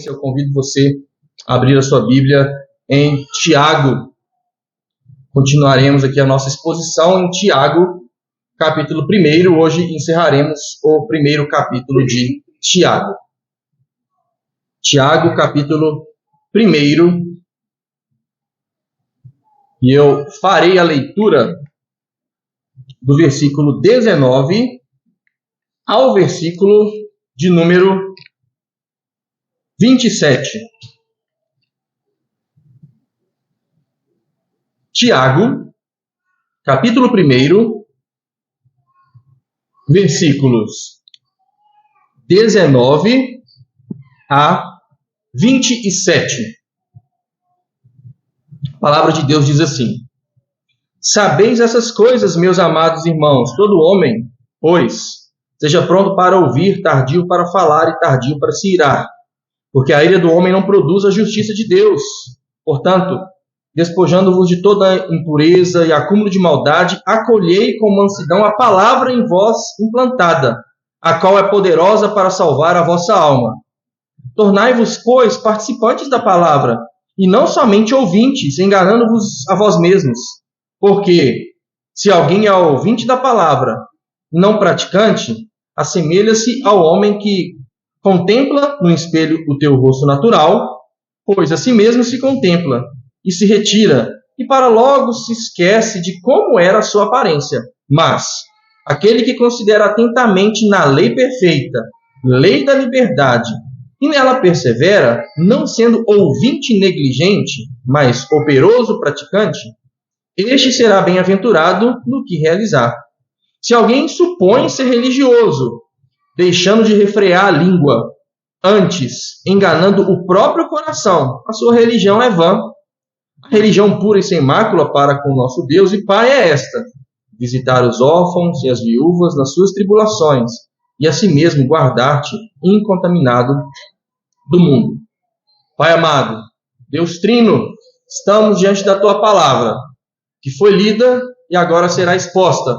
Eu convido você a abrir a sua Bíblia em Tiago. Continuaremos aqui a nossa exposição em Tiago, capítulo 1. Hoje encerraremos o primeiro capítulo de Tiago. Tiago, capítulo 1. E eu farei a leitura do versículo 19 ao versículo de número 27. Tiago, capítulo 1, versículos 19 a 27. A palavra de Deus diz assim: Sabeis essas coisas, meus amados irmãos, todo homem, pois, seja pronto para ouvir, tardio para falar e tardio para se irar, porque a ira do homem não produz a justiça de Deus. Portanto, despojando-vos de toda impureza e acúmulo de maldade, acolhei com mansidão a palavra em vós implantada, a qual é poderosa para salvar a vossa alma. Tornai-vos, pois, participantes da palavra, e não somente ouvintes, enganando-vos a vós mesmos. Porque, se alguém é ouvinte da palavra, não praticante, assemelha-se ao homem que contempla no espelho o teu rosto natural, pois a si mesmo se contempla, e se retira, e para logo se esquece de como era a sua aparência. Mas aquele que considera atentamente na lei perfeita, lei da liberdade, e nela persevera, não sendo ouvinte negligente, mas operoso praticante, este será bem-aventurado no que realizar. Se alguém supõe ser religioso, deixando de refrear a língua, antes enganando o próprio coração, a sua religião é vã. A religião pura e sem mácula para com o nosso Deus e Pai é esta: visitar os órfãos e as viúvas nas suas tribulações, e a si mesmo guardar-te incontaminado do mundo. Pai amado, Deus Trino, estamos diante da Tua palavra, que foi lida e agora será exposta.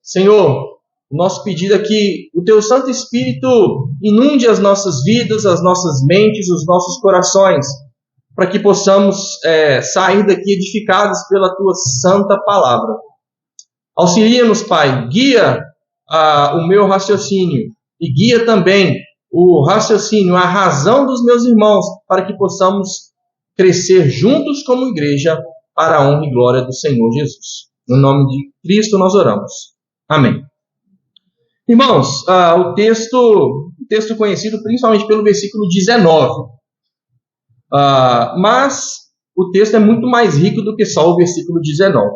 Senhor, o nosso pedido é que o Teu Santo Espírito inunde as nossas vidas, as nossas mentes, os nossos corações, para que possamos sair daqui edificados pela Tua santa palavra. Auxilia-nos, Pai, guia o meu raciocínio e guia também o raciocínio, a razão dos meus irmãos, para que possamos crescer juntos como igreja para a honra e glória do Senhor Jesus. No nome de Cristo nós oramos. Amém. Irmãos, o texto conhecido principalmente pelo versículo 19. Mas o texto é muito mais rico do que só o versículo 19.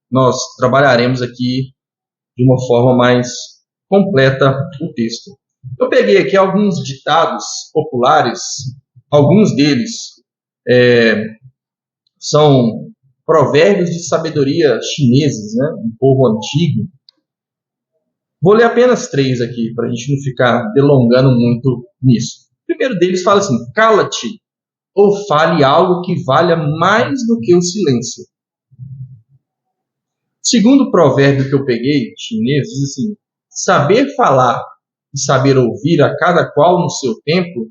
Nós trabalharemos aqui de uma forma mais completa o texto. Eu peguei aqui alguns ditados populares, alguns deles são provérbios de sabedoria chineses, né? Um povo antigo. Vou ler apenas 3 aqui, para a gente não ficar delongando muito nisso. O primeiro deles fala assim: cala-te ou fale algo que valha mais do que o silêncio. O segundo provérbio que eu peguei, chinês, diz assim: saber falar e saber ouvir a cada qual no seu tempo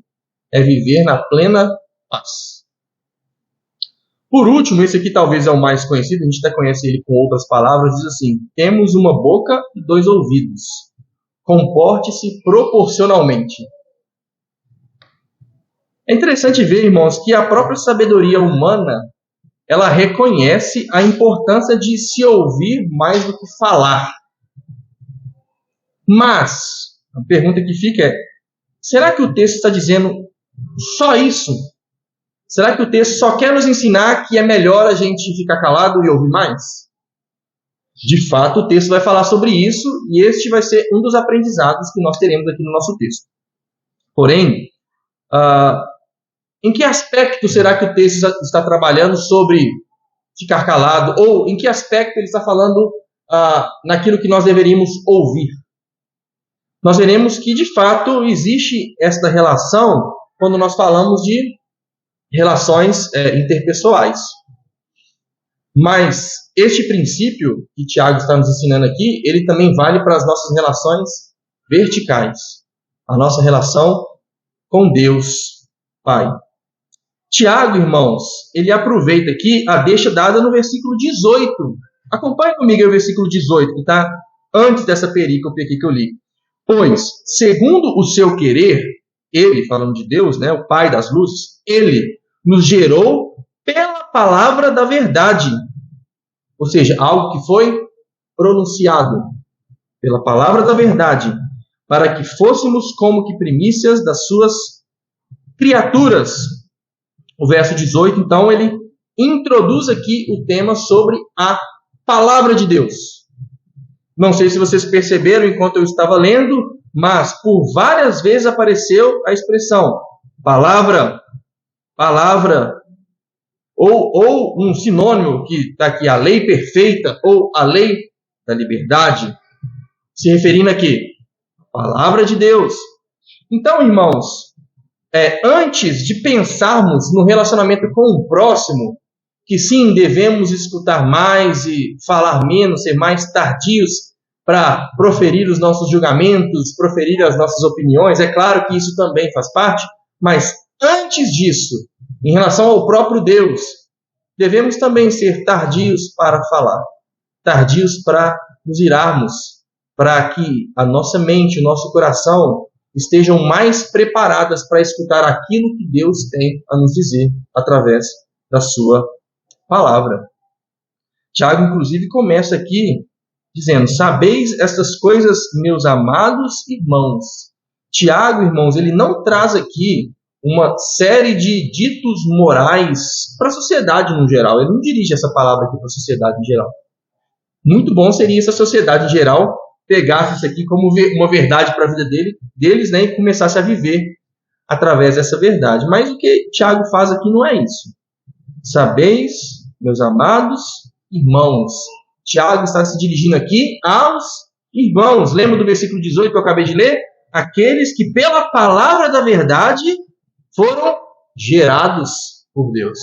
é viver na plena paz. Por último, esse aqui talvez é o mais conhecido, a gente até conhece ele com outras palavras, diz assim: temos uma boca e 2 ouvidos. Comporte-se proporcionalmente. É interessante ver, irmãos, que a própria sabedoria humana, ela reconhece a importância de se ouvir mais do que falar. Mas a pergunta que fica é: será que o texto está dizendo só isso? Será que o texto só quer nos ensinar que é melhor a gente ficar calado e ouvir mais? De fato, o texto vai falar sobre isso, e este vai ser um dos aprendizados que nós teremos aqui no nosso texto. Porém, em que aspecto será que o texto está trabalhando sobre ficar calado? Ou em que aspecto ele está falando naquilo que nós deveríamos ouvir? Nós veremos que, de fato, existe esta relação quando nós falamos de relações interpessoais. Mas este princípio que Tiago está nos ensinando aqui, ele também vale para as nossas relações verticais. A nossa relação com Deus Pai. Tiago, irmãos, ele aproveita aqui a deixa dada no versículo 18. Acompanhe comigo o versículo 18, que está antes dessa perícope aqui que eu li. Pois, segundo o seu querer, ele, falando de Deus, né, o Pai das luzes, ele nos gerou pela palavra da verdade. Ou seja, algo que foi pronunciado pela palavra da verdade, para que fôssemos como que primícias das suas criaturas. O verso 18, então, ele introduz aqui o tema sobre a palavra de Deus. Não sei se vocês perceberam enquanto eu estava lendo, mas por várias vezes apareceu a expressão palavra, ou um sinônimo que está aqui, a lei perfeita ou a lei da liberdade, se referindo aqui, palavra de Deus. Então, irmãos, antes de pensarmos no relacionamento com o próximo, que sim, devemos escutar mais e falar menos, ser mais tardios para proferir os nossos julgamentos, proferir as nossas opiniões, é claro que isso também faz parte, mas antes disso, em relação ao próprio Deus, devemos também ser tardios para falar, tardios para nos irarmos, para que a nossa mente, o nosso coração estejam mais preparadas para escutar aquilo que Deus tem a nos dizer através da sua palavra. Tiago, inclusive, começa aqui dizendo: sabeis estas coisas, meus amados irmãos. Tiago, irmãos, ele não traz aqui uma série de ditos morais para a sociedade no geral. Ele não dirige essa palavra aqui para a sociedade em geral. Muito bom seria se a sociedade em geral pegasse isso aqui como uma verdade para a vida deles, né, e começasse a viver através dessa verdade. Mas o que Tiago faz aqui não é isso. Sabeis, meus amados irmãos. Tiago está se dirigindo aqui aos irmãos. Lembra do versículo 18 que eu acabei de ler? Aqueles que pela palavra da verdade foram gerados por Deus.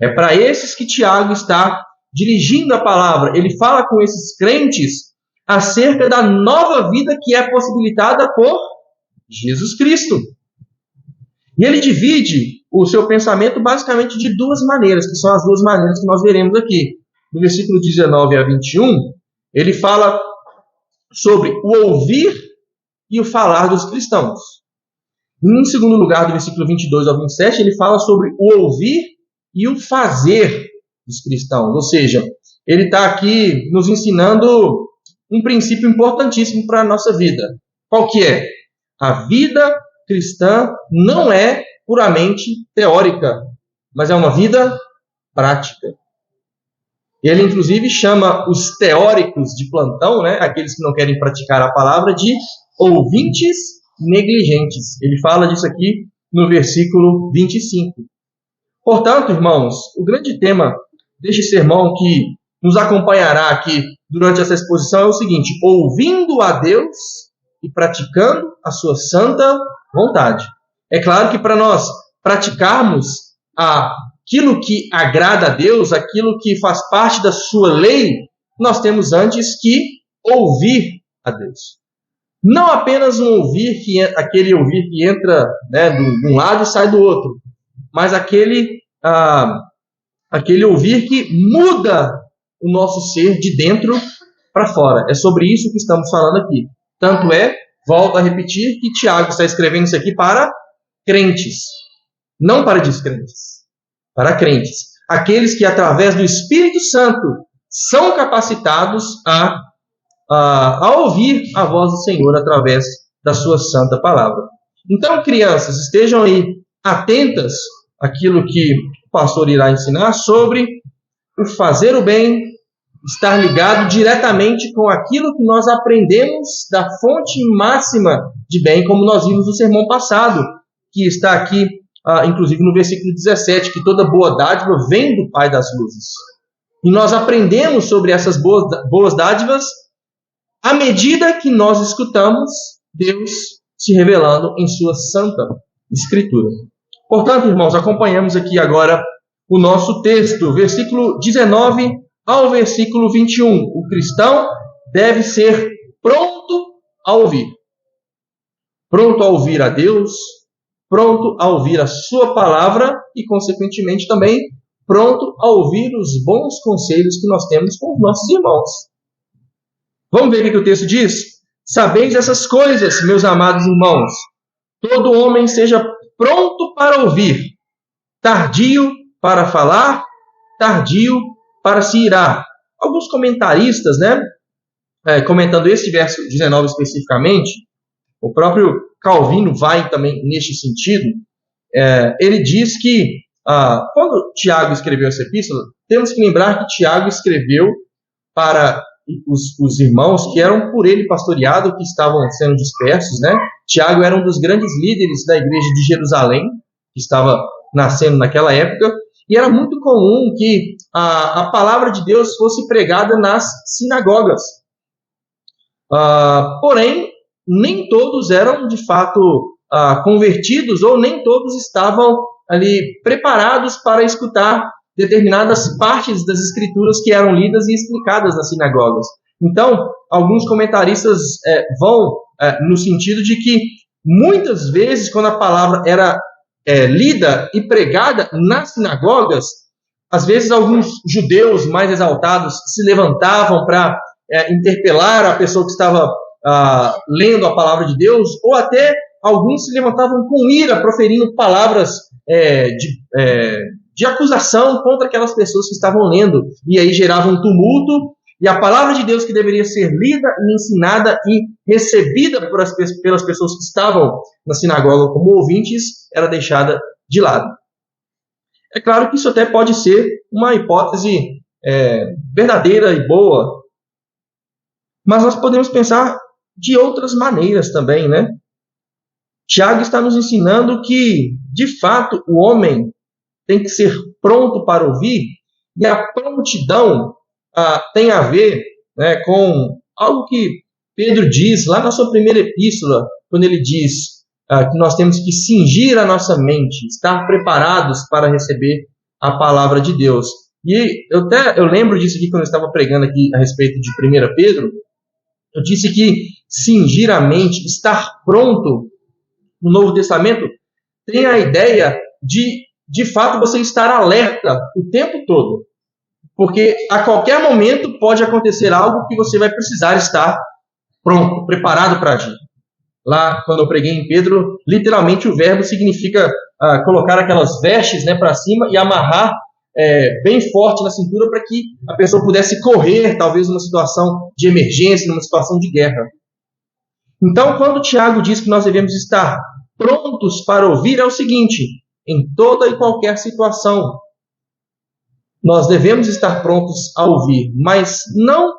É para esses que Tiago está dirigindo a palavra. Ele fala com esses crentes acerca da nova vida que é possibilitada por Jesus Cristo. E ele divide o seu pensamento basicamente de duas maneiras, que são as duas maneiras que nós veremos aqui. No versículo 19 a 21, ele fala sobre o ouvir e o falar dos cristãos. Em segundo lugar, do versículo 22 ao 27, ele fala sobre o ouvir e o fazer dos cristãos. Ou seja, ele está aqui nos ensinando um princípio importantíssimo para a nossa vida. Qual que é? A vida cristã não é puramente teórica, mas é uma vida prática. Ele, inclusive, chama os teóricos de plantão, né, aqueles que não querem praticar a palavra, de ouvintes negligentes. Ele fala disso aqui no versículo 25. Portanto, irmãos, o grande tema deste sermão que nos acompanhará aqui durante essa exposição é o seguinte: ouvindo a Deus e praticando a sua santa vontade. É claro que para nós praticarmos aquilo que agrada a Deus, aquilo que faz parte da sua lei, nós temos antes que ouvir a Deus. Não apenas aquele ouvir que entra, né, de um lado e sai do outro, mas aquele ouvir que muda o nosso ser de dentro para fora. É sobre isso que estamos falando aqui. Tanto volto a repetir, que Tiago está escrevendo isso aqui para crentes, não para descrentes, para crentes. Aqueles que, através do Espírito Santo, são capacitados a ouvir a voz do Senhor através da sua santa palavra. Então, crianças, estejam aí atentas àquilo que o pastor irá ensinar sobre o fazer o bem, estar ligado diretamente com aquilo que nós aprendemos da fonte máxima de bem, como nós vimos no sermão passado, que está aqui, inclusive no versículo 17, que toda boa dádiva vem do Pai das luzes. E nós aprendemos sobre essas boas dádivas à medida que nós escutamos Deus se revelando em sua santa Escritura. Portanto, irmãos, acompanhamos aqui agora o nosso texto, versículo 19 ao versículo 21. O cristão deve ser pronto a ouvir. Pronto a ouvir a Deus, pronto a ouvir a sua palavra e, consequentemente, também pronto a ouvir os bons conselhos que nós temos com os nossos irmãos. Vamos ver o que o texto diz? Sabeis essas coisas, meus amados irmãos. Todo homem seja pronto para ouvir, tardio para falar, tardio para se irar. Alguns comentaristas, comentando esse verso 19 especificamente, o próprio Calvino vai também neste sentido. Ele diz que, quando Tiago escreveu essa epístola, temos que lembrar que Tiago escreveu para os irmãos que eram por ele pastoreados, que estavam sendo dispersos, Tiago era um dos grandes líderes da igreja de Jerusalém, que estava nascendo naquela época, e era muito comum que a palavra de Deus fosse pregada nas sinagogas. Porém, nem todos eram, de fato, convertidos, ou nem todos estavam ali preparados para escutar determinadas partes das escrituras que eram lidas e explicadas nas sinagogas. Então, alguns comentaristas vão no sentido de que, muitas vezes, quando a palavra era lida e pregada nas sinagogas, às vezes alguns judeus mais exaltados se levantavam para interpelar a pessoa que estava lendo a palavra de Deus, ou até alguns se levantavam com ira, proferindo palavras de acusação contra aquelas pessoas que estavam lendo, e aí gerava um tumulto, e a palavra de Deus, que deveria ser lida e ensinada e recebida pelas pessoas que estavam na sinagoga como ouvintes, era deixada de lado. É claro que isso até pode ser uma hipótese verdadeira e boa, mas nós podemos pensar de outras maneiras também, Tiago está nos ensinando que, de fato, o homem tem que ser pronto para ouvir, e a prontidão tem a ver com algo que Pedro diz lá na sua primeira epístola, quando ele diz que nós temos que cingir a nossa mente, estar preparados para receber a palavra de Deus. E eu lembro disso aqui quando eu estava pregando aqui a respeito de 1 Pedro. Eu disse que cingir a mente, estar pronto no Novo Testamento, tem a ideia de fato, você estar alerta o tempo todo. Porque a qualquer momento pode acontecer algo que você vai precisar estar pronto, preparado para agir. Lá, quando eu preguei em Pedro, literalmente o verbo significa colocar aquelas vestes para cima e amarrar bem forte na cintura para que a pessoa pudesse correr, talvez numa situação de emergência, numa situação de guerra. Então, quando Tiago diz que nós devemos estar prontos para ouvir, é o seguinte: em toda e qualquer situação, nós devemos estar prontos a ouvir, mas não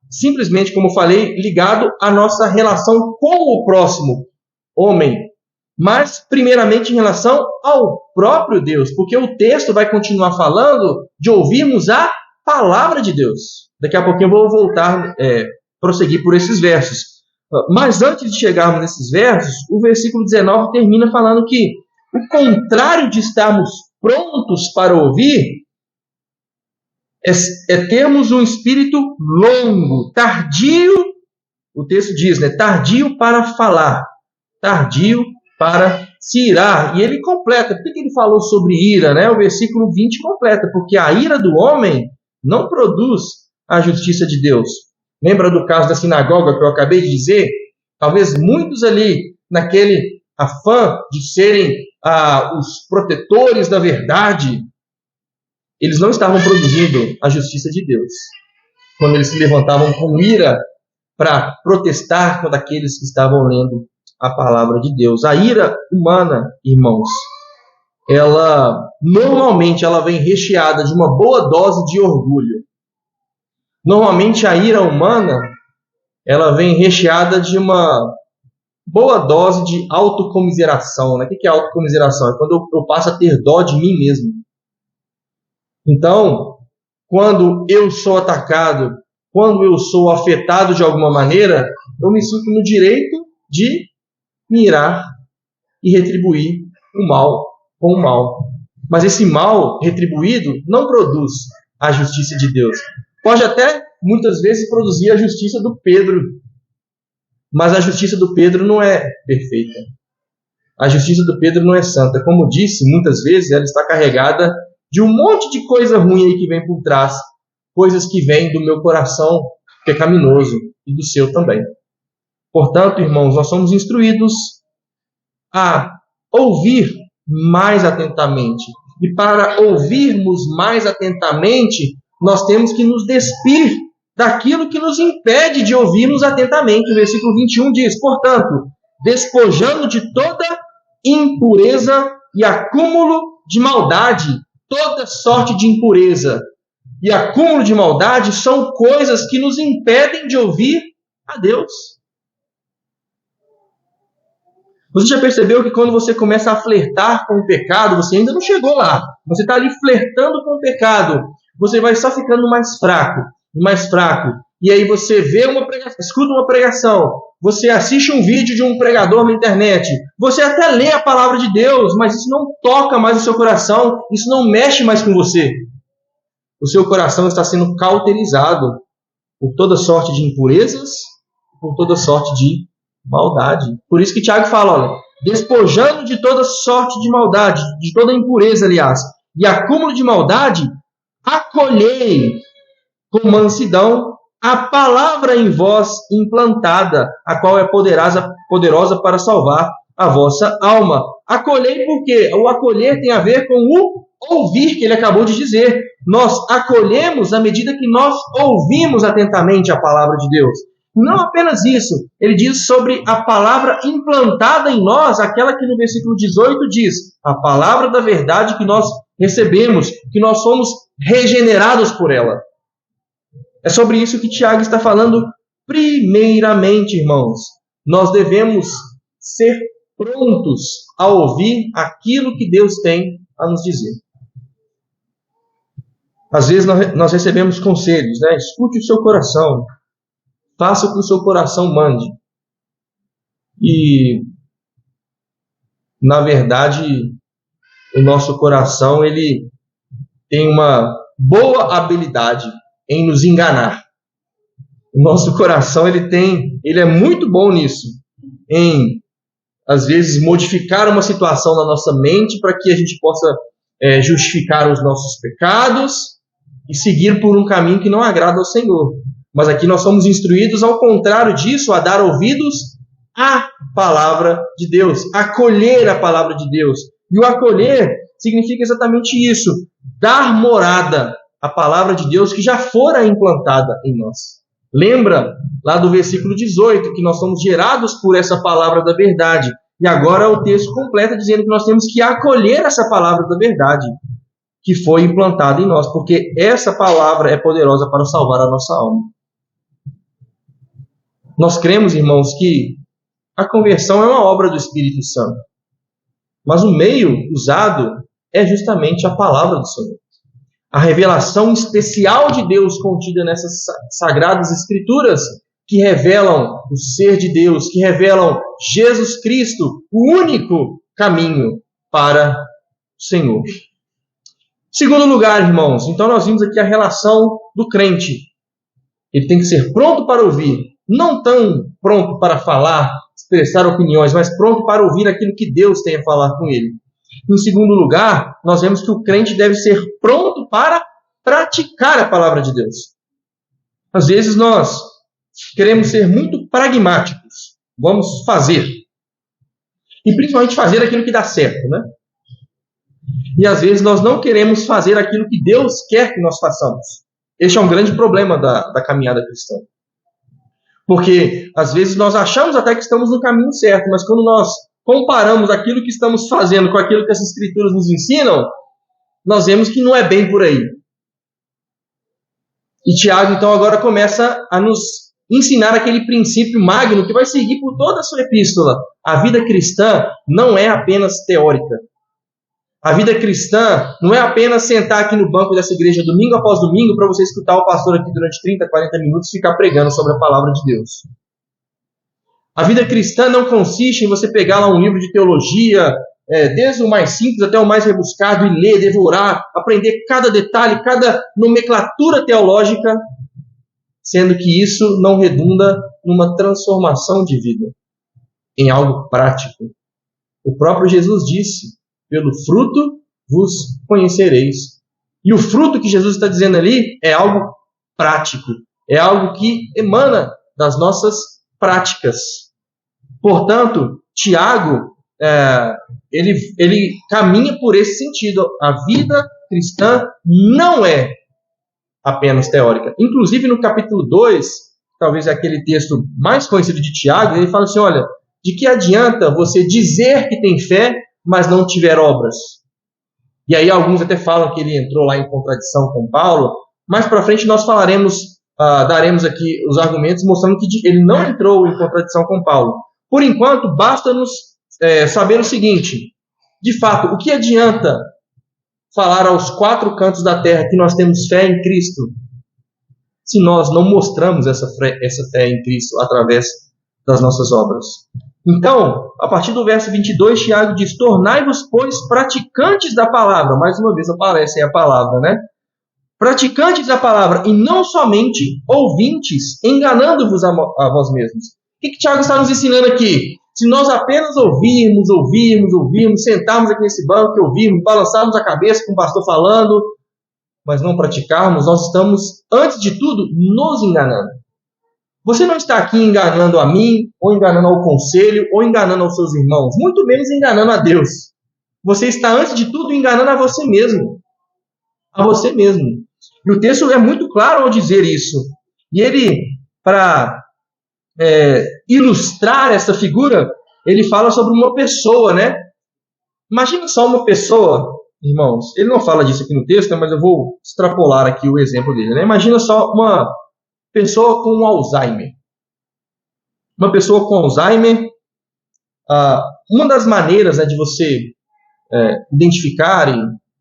simplesmente, como eu falei, ligado à nossa relação com o próximo homem, mas primeiramente em relação ao próprio Deus, porque o texto vai continuar falando de ouvirmos a palavra de Deus. Daqui a pouquinho eu vou voltar, prosseguir por esses versos. Mas antes de chegarmos nesses versos, o versículo 19 termina falando que o contrário de estarmos prontos para ouvir é termos um espírito longo, tardio. O texto diz, tardio para falar, tardio para se irar. E ele completa. Por que ele falou sobre ira? O versículo 20 completa, porque a ira do homem não produz a justiça de Deus. Lembra do caso da sinagoga que eu acabei de dizer? Talvez muitos ali, naquele afã de serem os protetores da verdade, eles não estavam produzindo a justiça de Deus. Quando eles se levantavam com ira para protestar contra aqueles que estavam lendo a palavra de Deus. A ira humana, irmãos, normalmente ela vem recheada de uma boa dose de orgulho. Normalmente a ira humana, ela vem recheada de uma boa dose de autocomiseração. O que é autocomiseração? É quando eu passo a ter dó de mim mesmo. Então, quando eu sou atacado, quando eu sou afetado de alguma maneira, eu me sinto no direito de me irar e retribuir o mal com o mal. Mas esse mal retribuído não produz a justiça de Deus. Pode até, muitas vezes, produzir a justiça do Pedro, mas a justiça do Pedro não é perfeita. A justiça do Pedro não é santa. Como disse, muitas vezes ela está carregada de um monte de coisa ruim aí que vem por trás. Coisas que vêm do meu coração pecaminoso e do seu também. Portanto, irmãos, nós somos instruídos a ouvir mais atentamente. E para ouvirmos mais atentamente, nós temos que nos despir daquilo que nos impede de ouvirmos atentamente. O versículo 21 diz: portanto, despojando de toda impureza e acúmulo de maldade, toda sorte de impureza e acúmulo de maldade são coisas que nos impedem de ouvir a Deus. Você já percebeu que quando você começa a flertar com o pecado, você ainda não chegou lá. Você está ali flertando com o pecado. Você vai só ficando mais fraco e mais fraco. E aí você vê uma pregação, escuta uma pregação. Você assiste um vídeo de um pregador na internet. Você até lê a palavra de Deus, mas isso não toca mais o seu coração. Isso não mexe mais com você. O seu coração está sendo cauterizado por toda sorte de impurezas, por toda sorte de maldade. Por isso que Tiago fala, olha, despojando de toda sorte de maldade, de toda impureza, aliás, e acúmulo de maldade, acolhei com mansidão a palavra em vós implantada, a qual é poderosa para salvar a vossa alma. Acolhei porque o acolher tem a ver com o ouvir, que ele acabou de dizer. Nós acolhemos à medida que nós ouvimos atentamente a palavra de Deus. Não apenas isso, ele diz sobre a palavra implantada em nós, aquela que no versículo 18 diz, a palavra da verdade que nós recebemos, que nós somos regenerados por ela. É sobre isso que Tiago está falando primeiramente, irmãos. Nós devemos ser prontos a ouvir aquilo que Deus tem a nos dizer. Às vezes nós recebemos conselhos, né? Escute o seu coração. Faça o que o seu coração mande. E, na verdade, o nosso coração ele tem uma boa habilidade em nos enganar. O nosso coração ele é muito bom nisso, em, às vezes, modificar uma situação na nossa mente para que a gente possa justificar os nossos pecados e seguir por um caminho que não agrada ao Senhor. Mas aqui nós somos instruídos, ao contrário disso, a dar ouvidos à palavra de Deus, acolher a palavra de Deus. E o acolher significa exatamente isso, dar morada à palavra de Deus que já fora implantada em nós. Lembra lá do versículo 18, que nós somos gerados por essa palavra da verdade. E agora o texto completa dizendo que nós temos que acolher essa palavra da verdade que foi implantada em nós, porque essa palavra é poderosa para salvar a nossa alma. Nós cremos, irmãos, que a conversão é uma obra do Espírito Santo. Mas o meio usado é justamente a palavra do Senhor. A revelação especial de Deus contida nessas sagradas escrituras que revelam o ser de Deus, que revelam Jesus Cristo, o único caminho para o Senhor. Segundo lugar, irmãos, então nós vimos aqui a relação do crente. Ele tem que ser pronto para ouvir, não tão pronto para falar, expressar opiniões, mas pronto para ouvir aquilo que Deus tem a falar com ele. Em segundo lugar, nós vemos que o crente deve ser pronto para praticar a palavra de Deus. Às vezes nós queremos ser muito pragmáticos. Vamos fazer. E principalmente fazer aquilo que dá certo, né? E às vezes nós não queremos fazer aquilo que Deus quer que nós façamos. Este é um grande problema da caminhada cristã. Porque às vezes nós achamos até que estamos no caminho certo, mas quando nós comparamos aquilo que estamos fazendo com aquilo que as Escrituras nos ensinam, nós vemos que não é bem por aí. E Tiago, então, agora começa a nos ensinar aquele princípio magno que vai seguir por toda a sua epístola. A vida cristã não é apenas teórica. A vida cristã não é apenas sentar aqui no banco dessa igreja domingo após domingo para você escutar o pastor aqui durante 30, 40 minutos e ficar pregando sobre a palavra de Deus. A vida cristã não consiste em você pegar lá um livro de teologia, desde o mais simples até o mais rebuscado, e ler, devorar, aprender cada detalhe, cada nomenclatura teológica, sendo que isso não redunda numa transformação de vida, em algo prático. O próprio Jesus disse: pelo fruto vos conhecereis. E o fruto que Jesus está dizendo ali é algo prático, é algo que emana das nossas práticas. Portanto, Tiago, ele caminha por esse sentido. A vida cristã não é apenas teórica. Inclusive, no capítulo 2, talvez é aquele texto mais conhecido de Tiago, ele fala assim, olha, de que adianta você dizer que tem fé, mas não tiver obras? E aí alguns até falam que ele entrou lá em contradição com Paulo. Mais para frente nós daremos aqui os argumentos mostrando que ele não entrou em contradição com Paulo. Por enquanto, basta-nos saber o seguinte: de fato, o que adianta falar aos 4 cantos da terra que nós temos fé em Cristo, se nós não mostramos essa fé em Cristo através das nossas obras? Então, a partir do verso 22, Tiago diz: tornai-vos, pois, praticantes da palavra. Mais uma vez aparece aí a palavra, né? Praticantes da palavra, e não somente ouvintes, enganando-vos a vós mesmos. O que Tiago está nos ensinando aqui? Se nós apenas ouvirmos, sentarmos aqui nesse banco, ouvirmos, balançarmos a cabeça com o pastor falando, mas não praticarmos, nós estamos, antes de tudo, nos enganando. Você não está aqui enganando a mim, ou enganando ao conselho, ou enganando aos seus irmãos, muito menos enganando a Deus. Você está, antes de tudo, enganando a você mesmo. A você mesmo. E o texto é muito claro ao dizer isso. E ele, para ilustrar essa figura, ele fala sobre uma pessoa, né? Imagina só uma pessoa, irmãos. Ele não fala disso aqui no texto, mas eu vou extrapolar aqui o exemplo dele, né? Imagina só uma pessoa com Alzheimer. Uma pessoa com Alzheimer, uma das maneiras, né, de você identificar,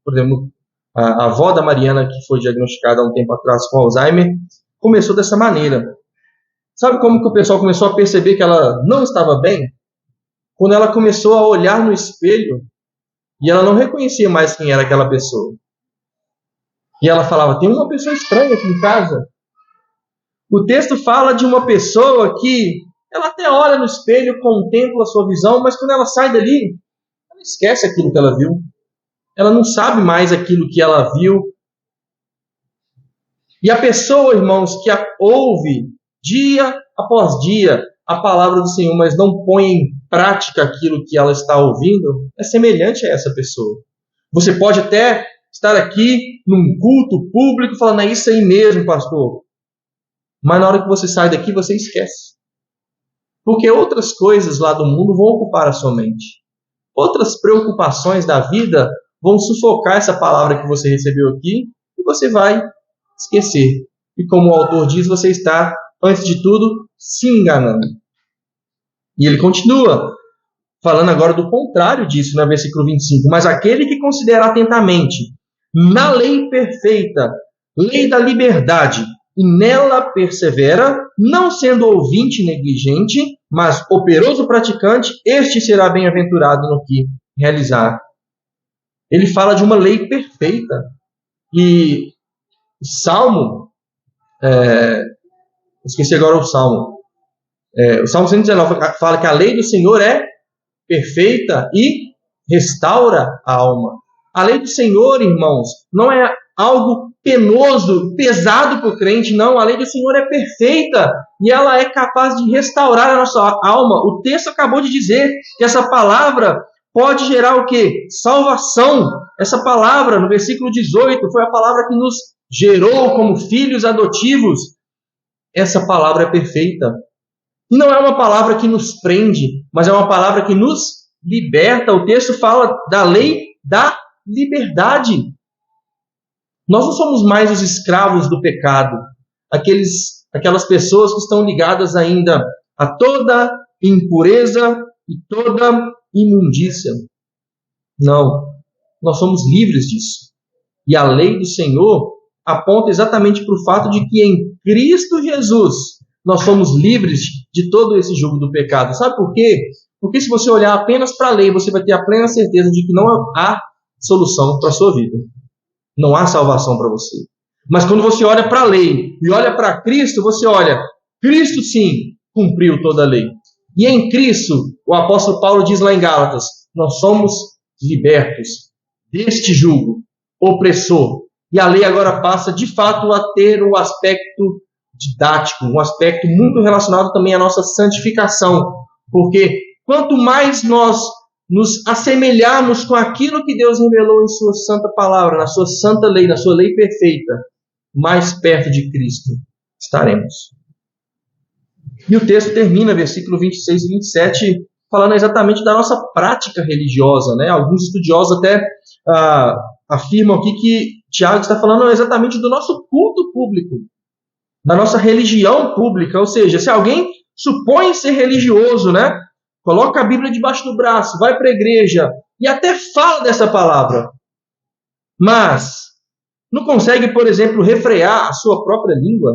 por exemplo, a avó da Mariana, que foi diagnosticada há um tempo atrás com Alzheimer, começou dessa maneira. Sabe como que o pessoal começou a perceber que ela não estava bem? Quando ela começou a olhar no espelho e ela não reconhecia mais quem era aquela pessoa. E ela falava: tem uma pessoa estranha aqui em casa. O texto fala de uma pessoa que ela até olha no espelho, contempla a sua visão, mas quando ela sai dali, ela esquece aquilo que ela viu. Ela não sabe mais aquilo que ela viu. E a pessoa, irmãos, que ouve dia após dia a palavra do Senhor, mas não põe em prática aquilo que ela está ouvindo, é semelhante a essa pessoa. Você pode até estar aqui num culto público falando: é isso aí mesmo, pastor. Mas na hora que você sai daqui, você esquece. Porque outras coisas lá do mundo vão ocupar a sua mente. Outras preocupações da vida vão sufocar essa palavra que você recebeu aqui e você vai esquecer. E como o autor diz, você está, antes de tudo, se enganando. E ele continua falando agora do contrário disso, no versículo 25. Mas aquele que considera atentamente na lei perfeita, lei da liberdade, e nela persevera, não sendo ouvinte negligente, mas operoso praticante, este será bem-aventurado no que realizar. Ele fala de uma lei perfeita. E o Salmo, esqueci agora o Salmo. O Salmo 119 fala que a lei do Senhor é perfeita e restaura a alma. A lei do Senhor, irmãos, não é algo penoso, pesado para o crente, não. A lei do Senhor é perfeita e ela é capaz de restaurar a nossa alma. O texto acabou de dizer que essa palavra pode gerar o quê? Salvação. Essa palavra, no versículo 18, foi a palavra que nos gerou como filhos adotivos. Essa palavra é perfeita. E não é uma palavra que nos prende, mas é uma palavra que nos liberta. O texto fala da lei da liberdade. Nós não somos mais os escravos do pecado, aquelas pessoas que estão ligadas ainda a toda impureza e toda imundícia. Não, nós somos livres disso. E a lei do Senhor aponta exatamente para o fato de que em Cristo Jesus nós somos livres de todo esse jugo do pecado. Sabe por quê? Porque se você olhar apenas para a lei, você vai ter a plena certeza de que não há solução para a sua vida. Não há salvação para você. Mas quando você olha para a lei e olha para Cristo, você olha, Cristo sim cumpriu toda a lei. E em Cristo, o apóstolo Paulo diz lá em Gálatas, nós somos libertos deste jugo opressor. E a lei agora passa, de fato, a ter um aspecto didático, um aspecto muito relacionado também à nossa santificação. Porque quanto mais nós nos assemelharmos com aquilo que Deus revelou em sua santa palavra, na sua santa lei, na sua lei perfeita, mais perto de Cristo estaremos. E o texto termina, versículo 26 e 27, falando exatamente da nossa prática religiosa, né? Alguns estudiosos até afirmam aqui que Tiago está falando exatamente do nosso culto público, da nossa religião pública. Ou seja, se alguém supõe ser religioso, né? Coloca a Bíblia debaixo do braço, vai para a igreja e até fala dessa palavra, mas não consegue, por exemplo, refrear a sua própria língua.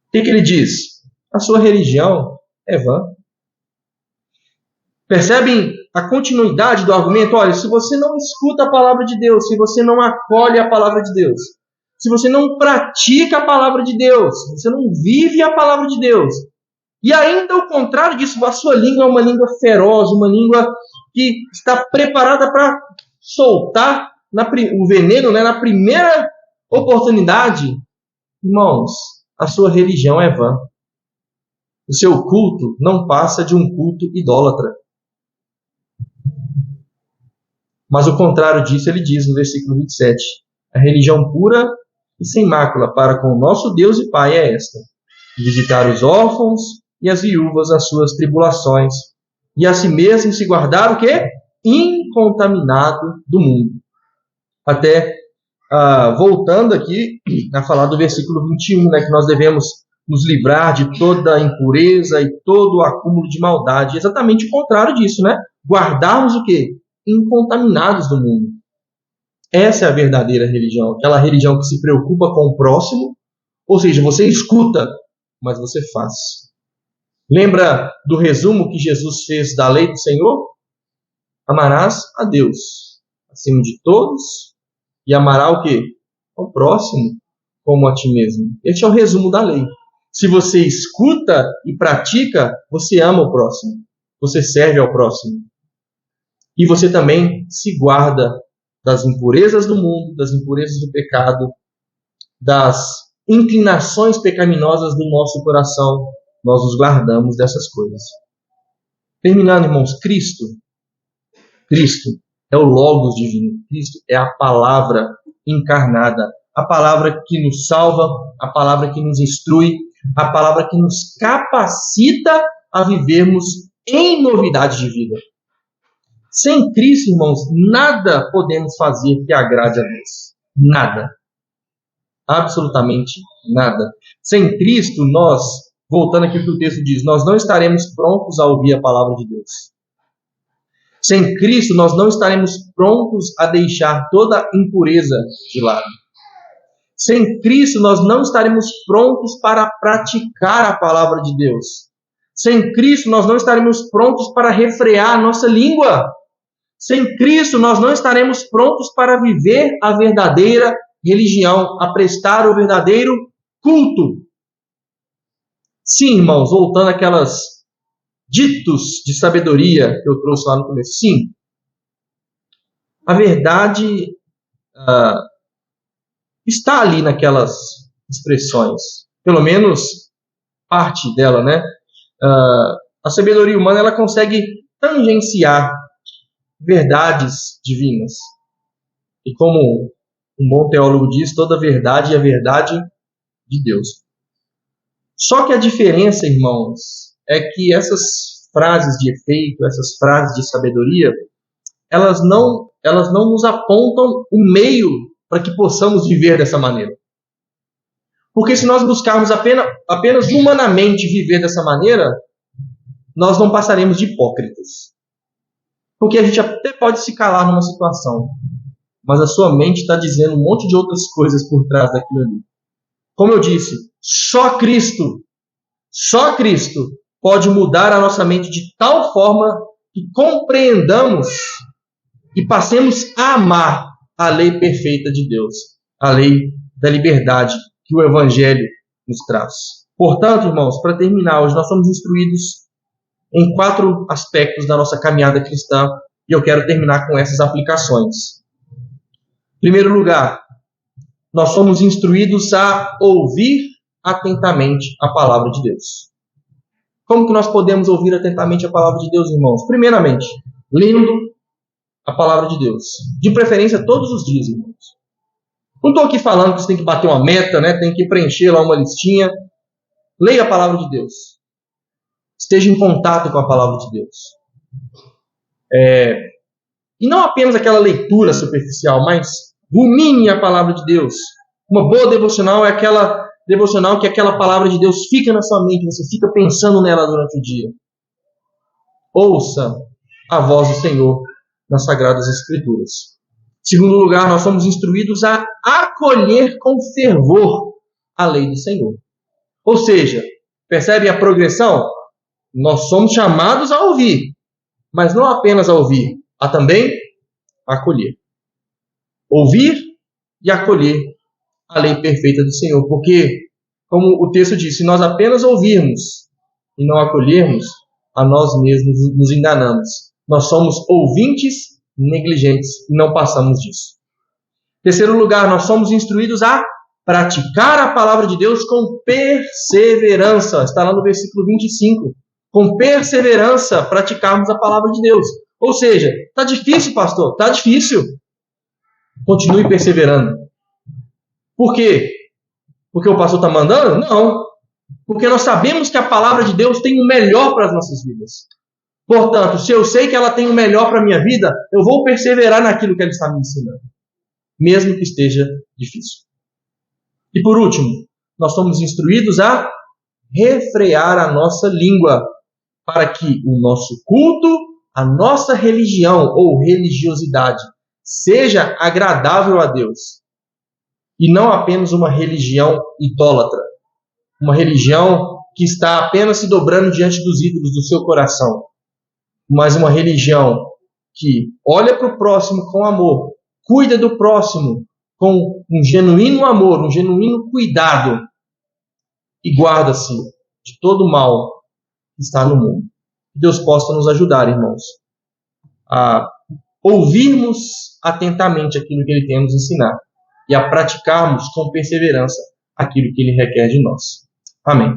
O que ele diz? A sua religião é vã. Percebem a continuidade do argumento? Olha, se você não escuta a palavra de Deus, se você não acolhe a palavra de Deus, se você não pratica a palavra de Deus, se você não vive a palavra de Deus, e ainda o contrário disso, a sua língua é uma língua feroz, uma língua que está preparada para soltar o veneno, né, na primeira oportunidade, irmãos, a sua religião é vã. O seu culto não passa de um culto idólatra. Mas o contrário disso, ele diz no versículo 27, a religião pura e sem mácula para com o nosso Deus e Pai é esta: visitar os órfãos e as viúvas nas suas tribulações, e a si mesmo se guardar o quê? Incontaminado do mundo. Até voltando aqui a falar do versículo 21, né, que nós devemos nos livrar de toda impureza e todo o acúmulo de maldade. Exatamente o contrário disso, né? Guardarmos o quê? Incontaminados do mundo. Essa é a verdadeira religião, aquela religião que se preocupa com o próximo, ou seja, você escuta, mas você faz. Lembra do resumo que Jesus fez da lei do Senhor? Amarás a Deus acima de todos e amará o quê? O próximo como a ti mesmo. Este é o resumo da lei. Se você escuta e pratica, você ama o próximo, você serve ao próximo. E você também se guarda das impurezas do mundo, das impurezas do pecado, das inclinações pecaminosas do nosso coração. Nós nos guardamos dessas coisas. Terminando, irmãos, Cristo é o Logos divino. Cristo é a palavra encarnada. A palavra que nos salva, a palavra que nos instrui, a palavra que nos capacita a vivermos em novidade de vida. Sem Cristo, irmãos, nada podemos fazer que agrade a Deus. Nada. Absolutamente nada. Sem Cristo, nós, voltando aqui ao que o texto diz, nós não estaremos prontos a ouvir a palavra de Deus. Sem Cristo, nós não estaremos prontos a deixar toda impureza de lado. Sem Cristo, nós não estaremos prontos para praticar a palavra de Deus. Sem Cristo, nós não estaremos prontos para refrear a nossa língua. Sem Cristo, nós não estaremos prontos para viver a verdadeira religião, a prestar o verdadeiro culto. Sim, irmãos, voltando àquelas ditos de sabedoria que eu trouxe lá no começo. Sim, a verdade está ali naquelas expressões. Pelo menos parte dela, né? A sabedoria humana, ela consegue tangenciar verdades divinas. E como um bom teólogo diz, toda verdade é a verdade de Deus. Só que a diferença, irmãos, é que essas frases de efeito, essas frases de sabedoria, elas não nos apontam o meio para que possamos viver dessa maneira. Porque se nós buscarmos apenas humanamente viver dessa maneira, nós não passaremos de hipócritas. Porque a gente até pode se calar numa situação, mas a sua mente está dizendo um monte de outras coisas por trás daquilo ali. Como eu disse, só Cristo pode mudar a nossa mente de tal forma que compreendamos e passemos a amar a lei perfeita de Deus, a lei da liberdade que o Evangelho nos traz. Portanto, irmãos, para terminar, hoje nós somos instruídos em 4 aspectos da nossa caminhada cristã, e eu quero terminar com essas aplicações. Em primeiro lugar, nós somos instruídos a ouvir atentamente a palavra de Deus. Como que nós podemos ouvir atentamente a palavra de Deus, irmãos? Primeiramente, lendo a palavra de Deus. De preferência, todos os dias, irmãos. Não estou aqui falando que você tem que bater uma meta, né? Tem que preencher lá uma listinha. Leia a palavra de Deus. Esteja em contato com a palavra de Deus. E não apenas aquela leitura superficial, mas rumine a palavra de Deus. Uma boa devocional é aquela devocional que aquela palavra de Deus fica na sua mente, você fica pensando nela durante o dia. Ouça a voz do Senhor nas Sagradas Escrituras. Em segundo lugar, nós somos instruídos a acolher com fervor a lei do Senhor. Ou seja, percebe a progressão? Nós somos chamados a ouvir, mas não apenas a ouvir, a também acolher. Ouvir e acolher a lei perfeita do Senhor, porque, como o texto diz, se nós apenas ouvirmos e não acolhermos, a nós mesmos nos enganamos. Nós somos ouvintes negligentes e não passamos disso. Em terceiro lugar, nós somos instruídos a praticar a palavra de Deus com perseverança. Está lá no versículo 25. Com perseverança, praticarmos a palavra de Deus. Ou seja, está difícil, pastor? Está difícil. Continue perseverando. Por quê? Porque o pastor está mandando? Não. Porque nós sabemos que a palavra de Deus tem o melhor para as nossas vidas. Portanto, se eu sei que ela tem o melhor para a minha vida, eu vou perseverar naquilo que ela está me ensinando. Mesmo que esteja difícil. E por último, nós somos instruídos a refrear a nossa língua para que o nosso culto, a nossa religião ou religiosidade seja agradável a Deus. E não apenas uma religião idólatra. Uma religião que está apenas se dobrando diante dos ídolos do seu coração. Mas uma religião que olha para o próximo com amor, cuida do próximo com um genuíno amor, um genuíno cuidado e guarda-se de todo o mal que está no mundo. Que Deus possa nos ajudar, irmãos, a ouvirmos atentamente aquilo que Ele tem a nos ensinar e a praticarmos com perseverança aquilo que Ele requer de nós. Amém.